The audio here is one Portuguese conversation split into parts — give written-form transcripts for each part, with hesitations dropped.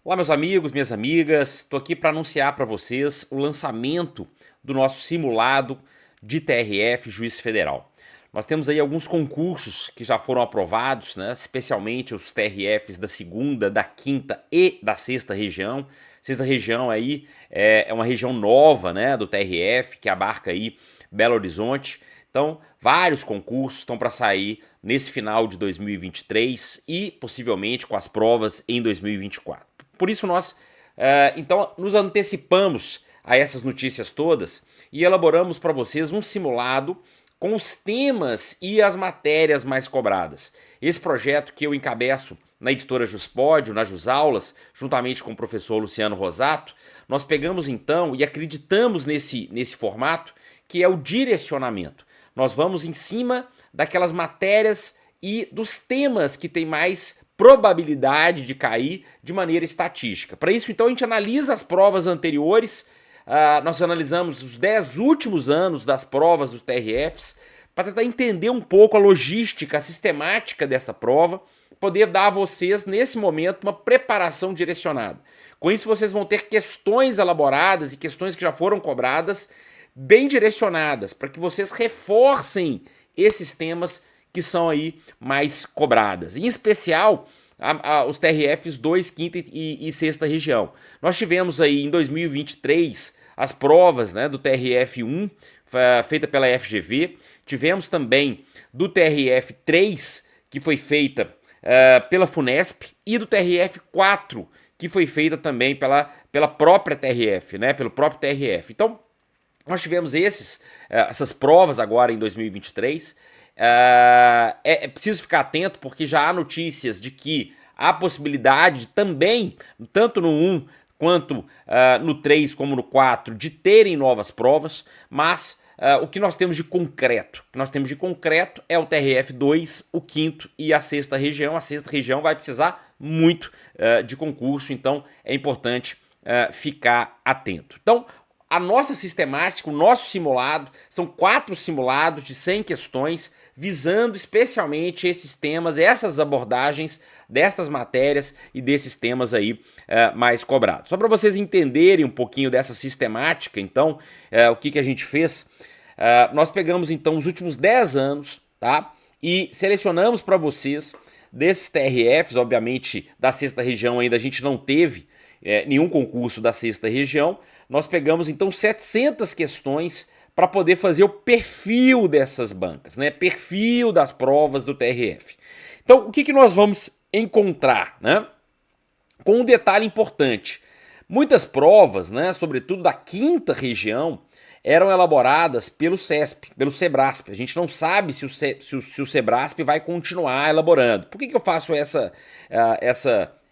Olá, meus amigos, minhas amigas. Estou aqui para anunciar para vocês o lançamento do nosso simulado de TRF Juiz Federal. Nós temos aí alguns concursos que já foram aprovados, né? Especialmente os TRFs da segunda, da quinta e da sexta região. Sexta região aí é uma região nova, né, do TRF, que abarca aí Belo Horizonte. Então, vários concursos estão para sair nesse final de 2023 e possivelmente com as provas em 2024. Por isso nós, então, nos antecipamos a essas notícias todas e elaboramos para vocês um simulado com os temas e as matérias mais cobradas. Esse projeto que eu encabeço na editora Juspódio, na Jusaulas, juntamente com o professor Luciano Rosato, nós pegamos então e acreditamos nesse formato que é o direcionamento. Nós vamos em cima daquelas matérias e dos temas que tem mais probabilidade de cair de maneira estatística. Para isso, então, a gente analisa as provas anteriores, nós analisamos os 10 últimos anos das provas dos TRFs, para tentar entender um pouco a logística, a sistemática dessa prova, poder dar a vocês, nesse momento, uma preparação direcionada. Com isso, vocês vão ter questões elaboradas e questões que já foram cobradas, bem direcionadas, para que vocês reforcem esses temas que são aí mais cobradas. Em especial, os TRFs 2, quinta e sexta região. Nós tivemos aí em 2023 as provas, né, do TRF 1, feita pela FGV. Tivemos também do TRF 3, que foi feita pela FUNESP, e do TRF 4, que foi feita também pela própria TRF, né, pelo próprio TRF. Então, nós tivemos essas provas agora em 2023. É preciso ficar atento porque já há notícias de que há possibilidade também, tanto no 1 quanto no 3 como no 4, de terem novas provas, mas o que nós temos de concreto? O que nós temos de concreto é o TRF2, o quinto e a sexta região. A sexta região vai precisar muito de concurso, então é importante ficar atento. Então, a nossa sistemática, o nosso simulado, são 4 simulados de 100 questões, visando especialmente esses temas, essas abordagens destas matérias e desses temas aí mais cobrados. Só para vocês entenderem um pouquinho dessa sistemática, então, o que a gente fez, nós pegamos então os últimos 10 anos, tá? E selecionamos para vocês desses TRFs, obviamente da sexta região ainda a gente não teve nenhum concurso da sexta região, nós pegamos então 700 questões para poder fazer o perfil dessas bancas, né? Perfil das provas do TRF. Então, o que nós vamos encontrar, né? Com um detalhe importante, muitas provas, né, sobretudo da quinta região, eram elaboradas pelo CESP, pelo SEBRASP. A gente não sabe se o SEBRASP vai continuar elaborando. Por que eu faço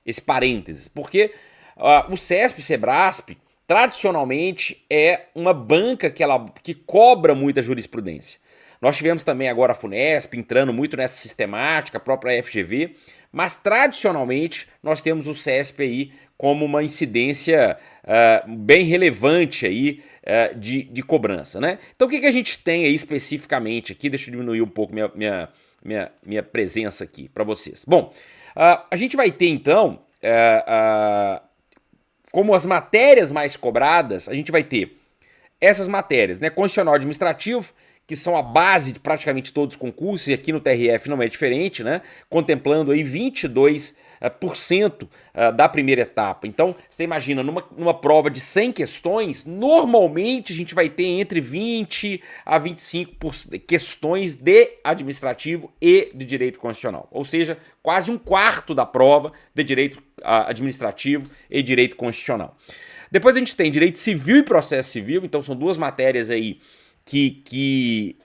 esse parênteses? Porque o CESP SEBRASP tradicionalmente é uma banca que cobra muita jurisprudência. Nós tivemos também agora a FUNESP entrando muito nessa sistemática, a própria FGV, mas tradicionalmente nós temos o CESP aí como uma incidência bem relevante aí de cobrança, né? Então o que a gente tem aí especificamente aqui? Deixa eu diminuir um pouco minha presença aqui para vocês. Bom, a gente vai ter então como as matérias mais cobradas, a gente vai ter essas matérias, né? Constitucional administrativo, que são a base de praticamente todos os concursos, e aqui no TRF não é diferente, né? Contemplando aí 22% da primeira etapa. Então, você imagina, numa prova de 100 questões, normalmente a gente vai ter entre 20 a 25 questões de administrativo e de direito constitucional. Ou seja, quase um quarto da prova de direito administrativo e direito constitucional. Depois a gente tem direito civil e processo civil, então são duas matérias aí que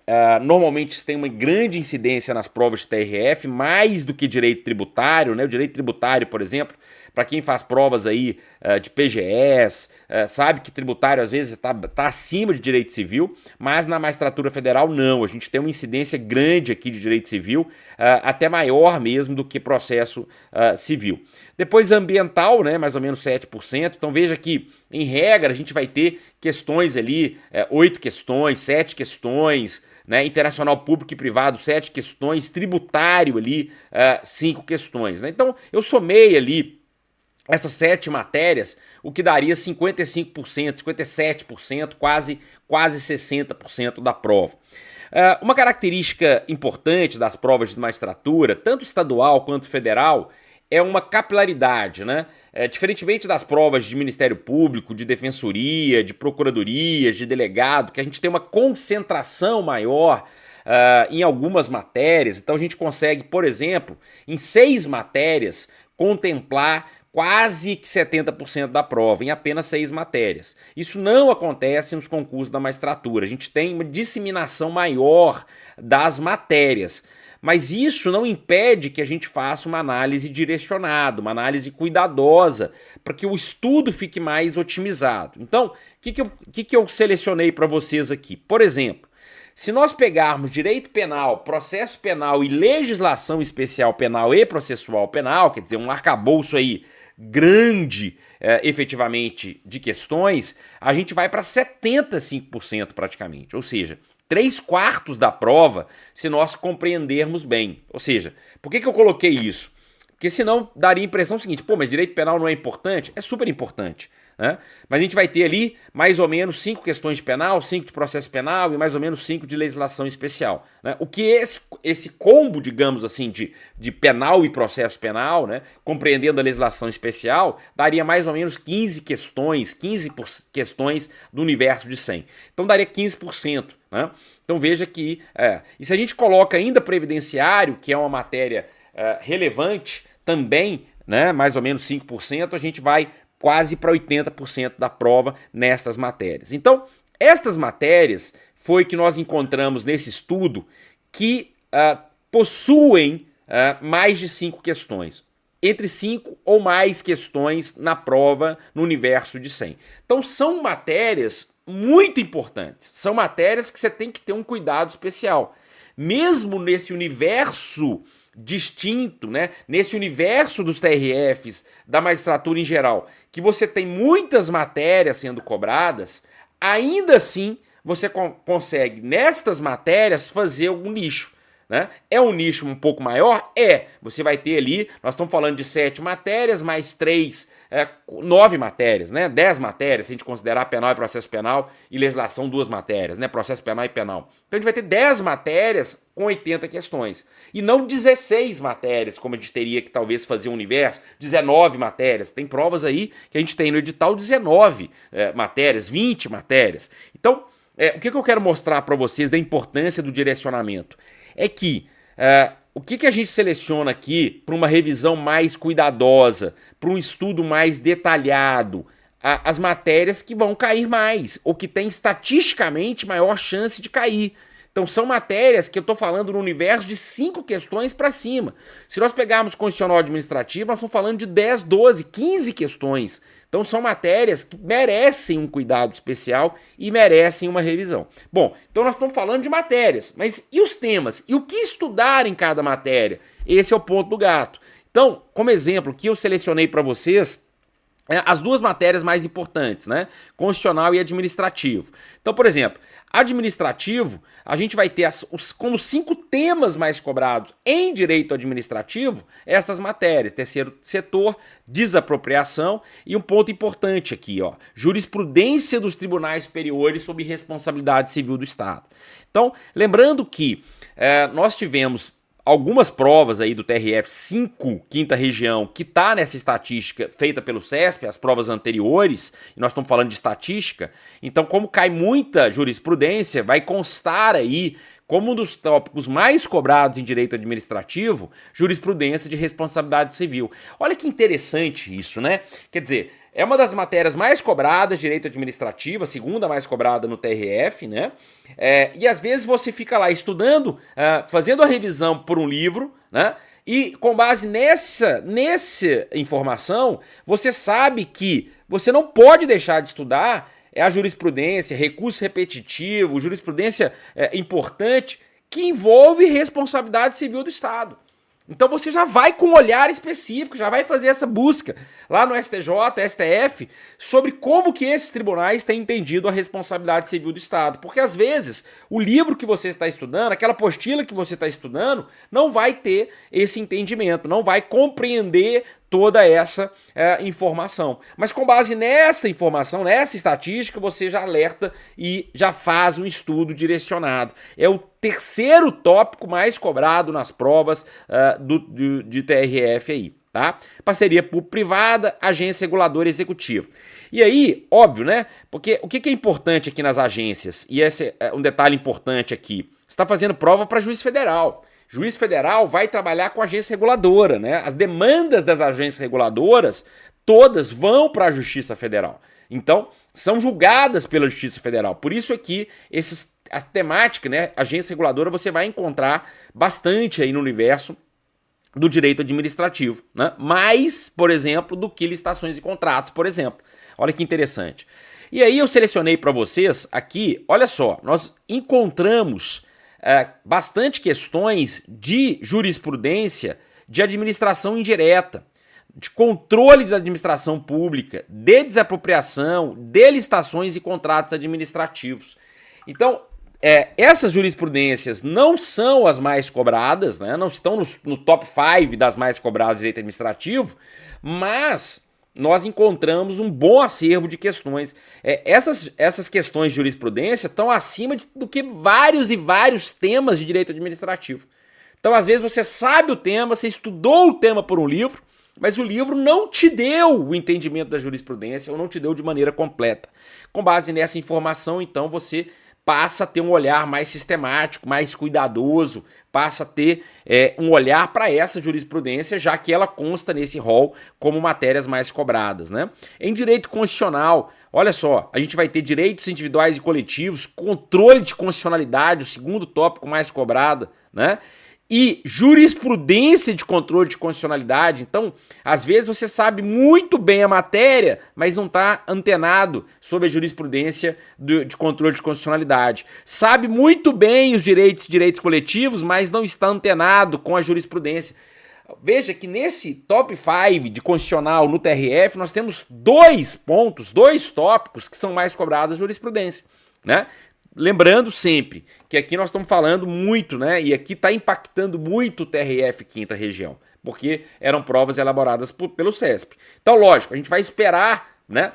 normalmente têm uma grande incidência nas provas de TRF, mais do que direito tributário, né? O direito tributário, por exemplo, para quem faz provas aí de PGS, sabe que tributário às vezes tá acima de direito civil, mas na magistratura federal não, a gente tem uma incidência grande aqui de direito civil, até maior mesmo do que processo civil. Depois ambiental, né, mais ou menos 7%, então veja que em regra a gente vai ter questões ali, 8 questões, 7 questões, né, internacional público e privado, 7 questões, tributário ali, 5 questões, né? Então eu somei ali essas 7 matérias, o que daria 55%, 57%, quase 60% da prova. Uma característica importante das provas de magistratura, tanto estadual quanto federal, é uma capilaridade, né? Diferentemente das provas de Ministério Público, de Defensoria, de Procuradorias, de delegado, que a gente tem uma concentração maior em algumas matérias. Então a gente consegue, por exemplo, em 6 matérias, contemplar quase que 70% da prova, em apenas 6 matérias. Isso não acontece nos concursos da magistratura. A gente tem uma disseminação maior das matérias. Mas isso não impede que a gente faça uma análise direcionada, uma análise cuidadosa, para que o estudo fique mais otimizado. Então, o que eu selecionei para vocês aqui? Por exemplo, se nós pegarmos direito penal, processo penal e legislação especial penal e processual penal, quer dizer, um arcabouço aí grande, efetivamente, de questões, a gente vai para 75% praticamente, ou seja, 3/4 da prova, se nós compreendermos bem. Ou seja, por que eu coloquei isso? Porque senão daria a impressão seguinte, pô, mas direito penal não é importante? É super importante, né? Mas a gente vai ter ali mais ou menos 5 questões de penal, 5 de processo penal e mais ou menos 5 de legislação especial, né? O que esse combo, digamos assim, de penal e processo penal, né, compreendendo a legislação especial, daria mais ou menos 15 questões do universo de 100. Então daria 15%, né? Então veja que, e se a gente coloca ainda previdenciário, que é uma matéria relevante também, né, mais ou menos 5%, a gente vai quase para 80% da prova nestas matérias. Então, estas matérias foi que nós encontramos nesse estudo que possuem mais de 5 questões. Entre 5 ou mais questões na prova no universo de 100. Então, são matérias muito importantes. São matérias que você tem que ter um cuidado especial. Mesmo nesse universo distinto, né? Nesse universo dos TRFs, da magistratura em geral, que você tem muitas matérias sendo cobradas, ainda assim você consegue, nestas matérias, fazer algum nicho. Né? É um nicho um pouco maior? Você vai ter ali, nós estamos falando de 7 matérias, mais 3, 9 matérias, né? 10 matérias, se a gente considerar penal e processo penal e legislação 2 matérias, né? Processo penal e penal. Então a gente vai ter 10 matérias com 80 questões. E não 16 matérias, como a gente teria que talvez fazer um universo, 19 matérias. Tem provas aí que a gente tem no edital 19 matérias, 20 matérias. Então, o que eu quero mostrar para vocês da importância do direcionamento? É que o que a gente seleciona aqui para uma revisão mais cuidadosa, para um estudo mais detalhado, as matérias que vão cair mais, ou que têm estatisticamente maior chance de cair. Então são matérias que eu estou falando no universo de 5 questões para cima. Se nós pegarmos constitucional administrativo, nós estamos falando de 10, 12, 15 questões. Então são matérias que merecem um cuidado especial e merecem uma revisão. Bom, então nós estamos falando de matérias, mas e os temas? E o que estudar em cada matéria? Esse é o ponto do gato. Então, como exemplo, que eu selecionei para vocês as 2 matérias mais importantes, né? Constitucional e administrativo. Então, por exemplo, administrativo, a gente vai ter como 5 temas mais cobrados em direito administrativo, essas matérias, terceiro setor, desapropriação e um ponto importante aqui, ó, jurisprudência dos tribunais superiores sobre responsabilidade civil do Estado. Então, lembrando que nós tivemos algumas provas aí do TRF 5, quinta região, que está nessa estatística feita pelo CESP, as provas anteriores, e nós estamos falando de estatística, então como cai muita jurisprudência, vai constar aí como um dos tópicos mais cobrados em direito administrativo, jurisprudência de responsabilidade civil. Olha que interessante isso, né? Quer dizer, é uma das matérias mais cobradas, direito administrativo, a segunda mais cobrada no TRF, né? E às vezes você fica lá estudando, fazendo a revisão por um livro, né? E com base nessa informação, você sabe que você não pode deixar de estudar a jurisprudência, recurso repetitivo, jurisprudência importante, que envolve responsabilidade civil do Estado. Então você já vai com um olhar específico, já vai fazer essa busca lá no STJ, STF, sobre como que esses tribunais têm entendido a responsabilidade civil do Estado. Porque às vezes o livro que você está estudando, aquela apostila que você está estudando, não vai ter esse entendimento, não vai compreender toda essa informação. Mas com base nessa informação, nessa estatística, você já alerta e já faz um estudo direcionado. É o terceiro tópico mais cobrado nas provas de TRF aí, tá? Parceria público-privada, agência reguladora executiva. E aí, óbvio, né? Porque o que é importante aqui nas agências, e esse é um detalhe importante aqui, você está fazendo prova para juiz federal. Juiz federal vai trabalhar com agência reguladora, né? As demandas das agências reguladoras, todas vão para a Justiça Federal. Então, são julgadas pela Justiça Federal. Por isso é que a temática, né? Agência reguladora, você vai encontrar bastante aí no universo do direito administrativo, né? Mais, por exemplo, do que licitações e contratos, por exemplo. Olha que interessante. E aí eu selecionei para vocês aqui, olha só, nós encontramos bastante questões de jurisprudência de administração indireta, de controle da administração pública, de desapropriação, de licitações e contratos administrativos. Então, essas jurisprudências não são as mais cobradas, né? Não estão no top 5 das mais cobradas de direito administrativo, mas nós encontramos um bom acervo de questões. Essas questões de jurisprudência estão acima do que vários e vários temas de direito administrativo. Então, às vezes, você sabe o tema, você estudou o tema por um livro, mas o livro não te deu o entendimento da jurisprudência ou não te deu de maneira completa. Com base nessa informação, então, você passa a ter um olhar mais sistemático, mais cuidadoso, passa a ter um olhar para essa jurisprudência, já que ela consta nesse rol como matérias mais cobradas, né? Em direito constitucional, olha só, a gente vai ter direitos individuais e coletivos, controle de constitucionalidade, o segundo tópico mais cobrado, né? E jurisprudência de controle de constitucionalidade. Então, às vezes você sabe muito bem a matéria, mas não está antenado sobre a jurisprudência de controle de constitucionalidade. Sabe muito bem os direitos coletivos, mas não está antenado com a jurisprudência. Veja que nesse top 5 de constitucional no TRF, nós temos dois tópicos que são mais cobrados da jurisprudência, né? Lembrando sempre que aqui nós estamos falando muito, né? E aqui está impactando muito o TRF Quinta Região, porque eram provas elaboradas pelo CESP. Então, lógico, a gente vai esperar, né,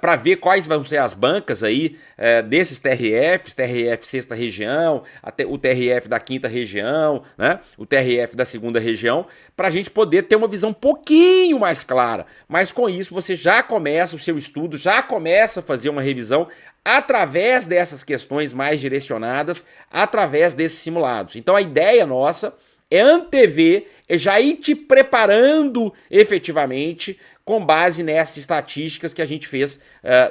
para ver quais vão ser as bancas aí desses TRFs, TRF Sexta Região, o TRF da Quinta Região, né, o TRF da Segunda Região, para a gente poder ter uma visão um pouquinho mais clara. Mas com isso você já começa o seu estudo, já começa a fazer uma revisão através dessas questões mais direcionadas, através desses simulados. Então a ideia nossa é antever, é já ir te preparando efetivamente com base nessas estatísticas que a gente fez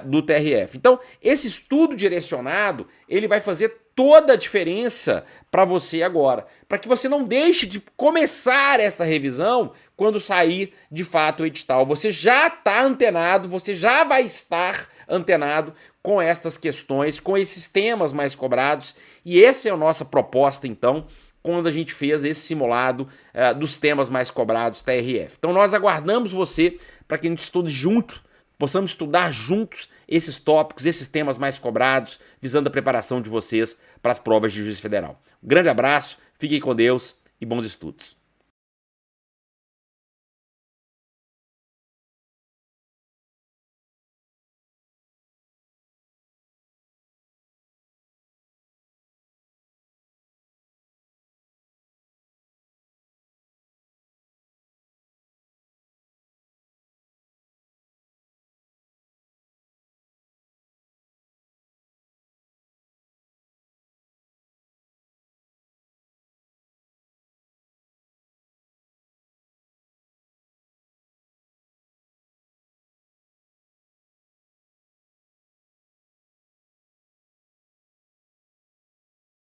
do TRF. Então, esse estudo direcionado, ele vai fazer toda a diferença para você agora, para que você não deixe de começar essa revisão quando sair de fato o edital. Você já está antenado, você já vai estar antenado com estas questões, com esses temas mais cobrados, e essa é a nossa proposta, então, quando a gente fez esse simulado dos temas mais cobrados TRF. Então nós aguardamos você para que a gente estude junto, possamos estudar juntos esses tópicos, esses temas mais cobrados, visando a preparação de vocês para as provas de juiz federal. Um grande abraço, fiquem com Deus e bons estudos.